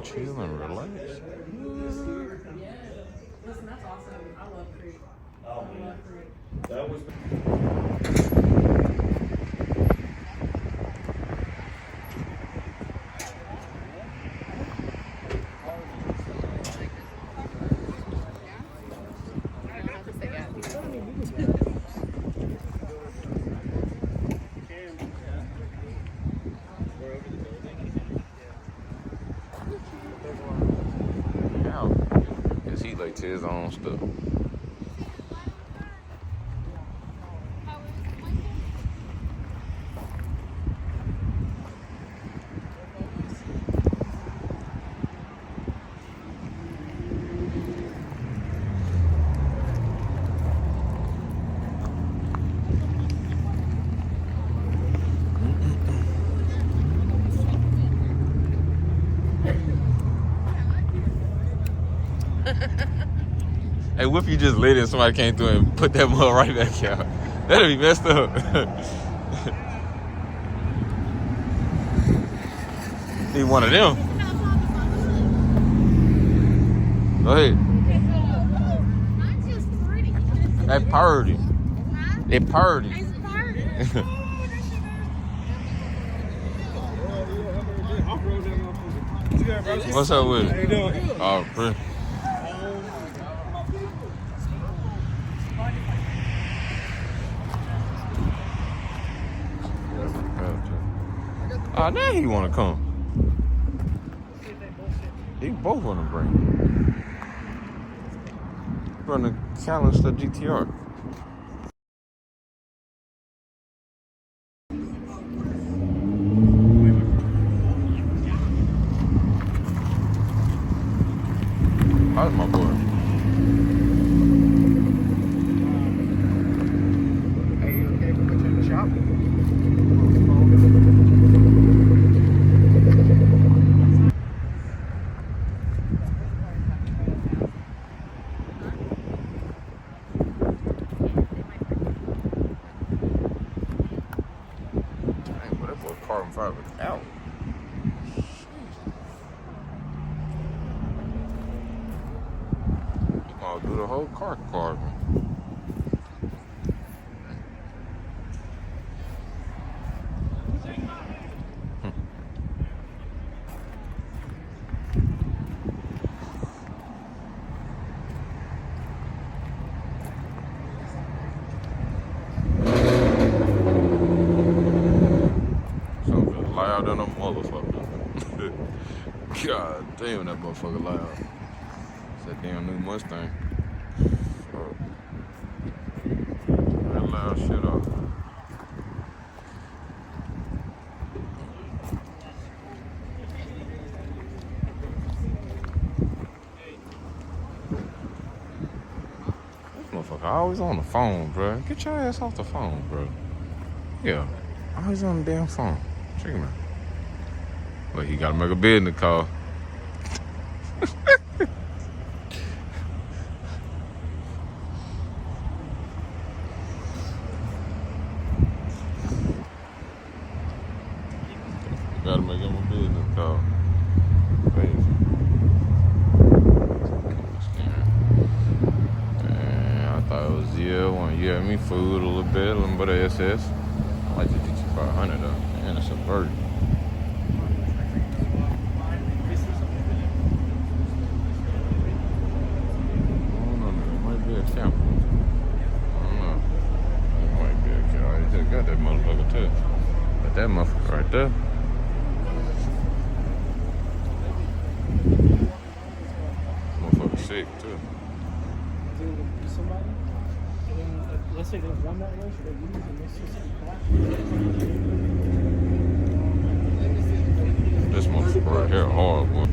chill and relax. Listen, that's awesome. I love Creek. I love Creek. That was. He like to his own stuff. Hey, what if you just lit and somebody came through and put that mug right back out? That'd be messed up. Need one of them. Go ahead. Mine's just pretty. They purdy. They purdy. It's party. What's up with How you it? doing? Oh, pretty. Oh, now he want to come. He both want to bring. Run the Callister GTR. How's my boy? Hey, you okay for putting in the shop? Dang, boy, that boy carbon fiber out. I'll do the whole car carbon. Something loud than a motherfucker. God damn, that motherfucker loud. It's that damn new Mustang. Fuck. That loud shit off. This motherfucker always on the phone, bro. Get your ass off the phone, bro. Yeah, always on the damn phone. Check him out. But he gotta make a bid in the car. Gotta make him a bid in the car. Crazy. Man, I thought it was one year. Me food a little bit, a little bit of SS. I like the GT500 though. Man, it's a bird. Got that motherfucker too. But that motherfucker right there. Motherfucker sick too. Somebody, let's say they run that race, or they lose, and they see something This motherfucker right here hard, boy.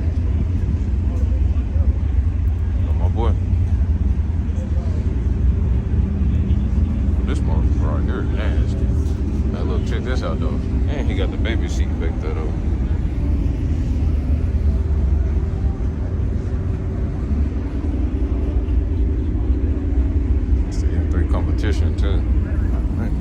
My boy. This motherfucker right here is nasty. Now look, check this out though. And he got the baby seat back there though. It's the M3 competition too. Right.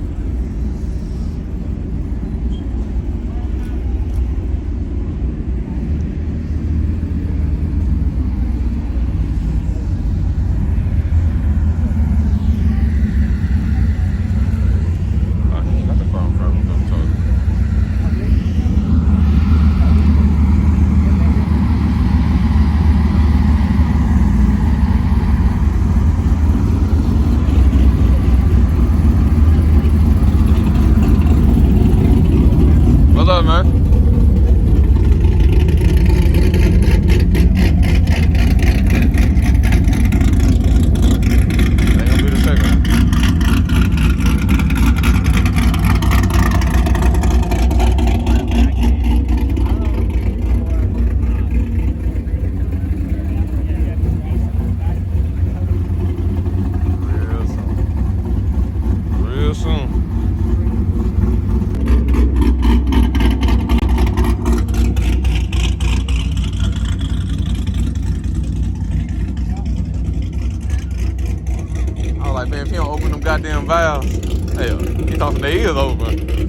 goddamn, if he don't open them goddamn valves, hell, he talking their ears open.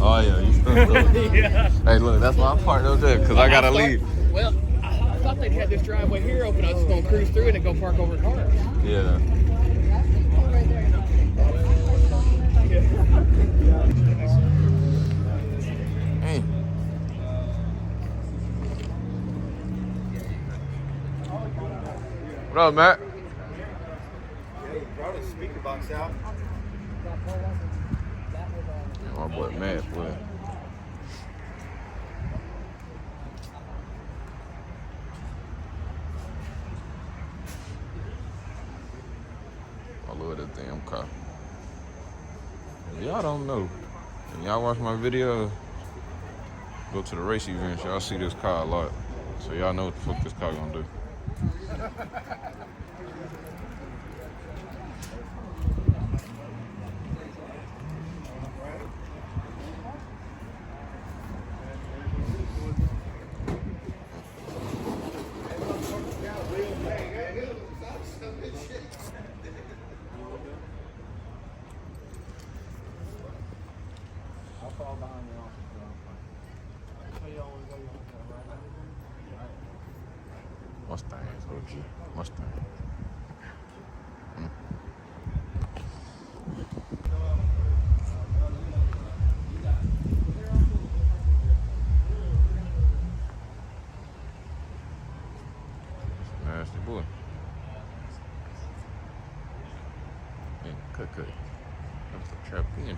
Oh yeah, you still Yeah. Hey, look, that's my part up there, because I gotta leave. Well, I thought they'd had this driveway here open. I was just going to cruise through it and go park over cars. Yeah. Hey. What up, Matt? Hey, brought his speaker box out. My boy Matt, boy. I love that damn car. If y'all don't know, and y'all watch my video, go to the race events, y'all see this car a lot. So y'all know what the fuck this car gonna do. Mustangs, OG. Mustang. Nasty boy. Yeah, cut. That's a trap in.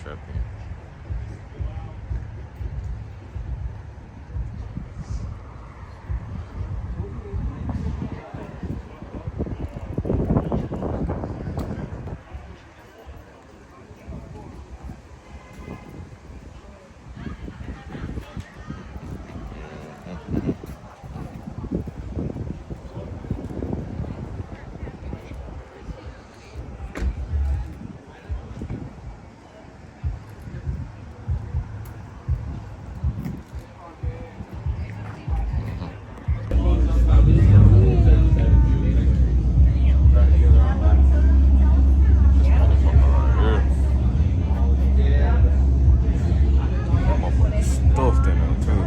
Stuffed in there too.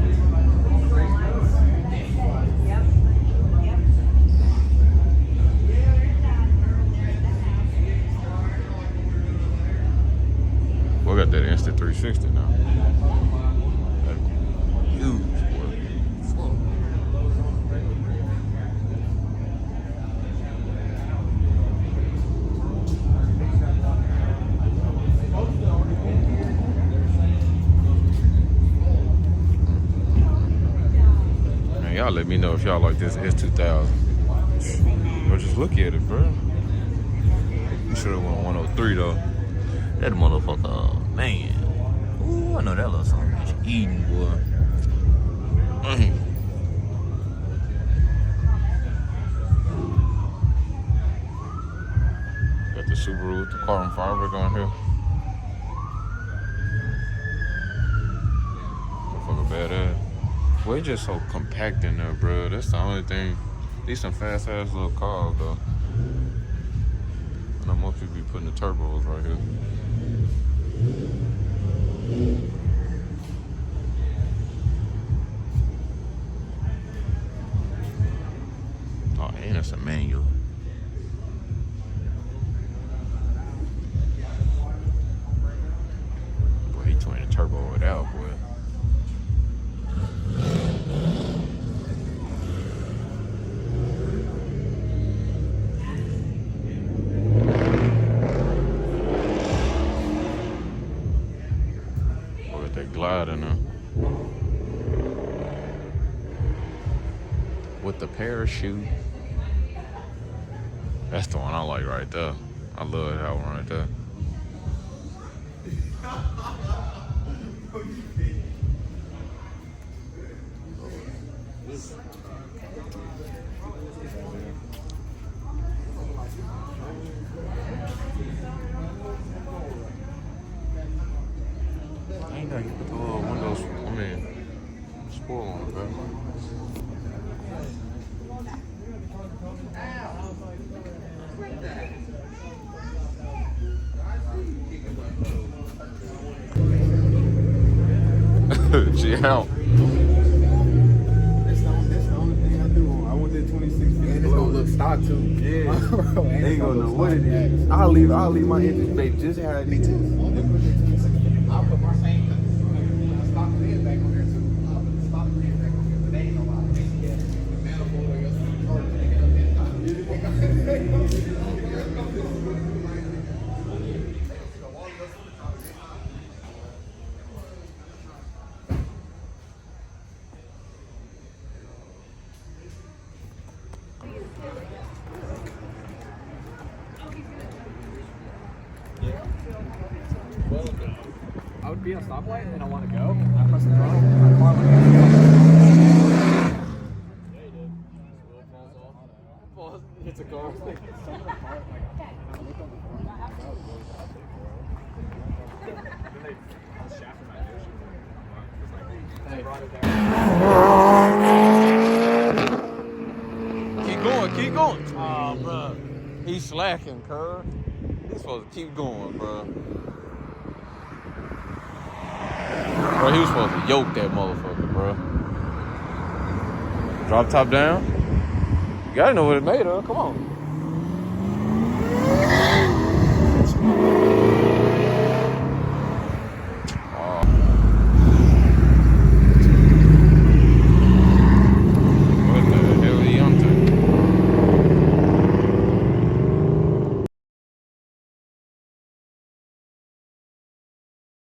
We got that instant 360 now. That huge boy. Fuck. Man, y'all let me know if y'all like this S2000. Or just look at it, bro. You should have won 103 though. That motherfucker, man. Ooh, I know that little son of a bitch eating, boy. Got the Subaru with the carbon fiber on here. Motherfucker badass. Well, it's just so compact in there, bro. That's the only thing. These some fast ass little cars, though. I know most people be putting the turbos right here. Oh, and it's a manual. Boy, he twinning the turbo without, boy. Glide in there. With the parachute. That's the one I like right there. I love that one right there. gotta get the windows. I mean, spoil on it, bro. Yeah. That's the only thing I do. I want that 26. And it's gonna look stock too. Yeah. They ain't gonna know what it is. I'll leave my interest rate just how it is. I'll put my same stock lid back on there too. I'll put the stock lid back on there, but they ain't no lot. Yeah. The manifold, I guess, I would be on a stoplight and I want to go. I press the throttle. My car went yeah, he did. Wheel falls off. Falls, hits a car. Keep going. Oh, bro. He's slacking, cuz. He's supposed to keep going, bro. Bro, he was supposed to yoke that motherfucker, bro. Drop top down. You gotta know what it made of. Come on.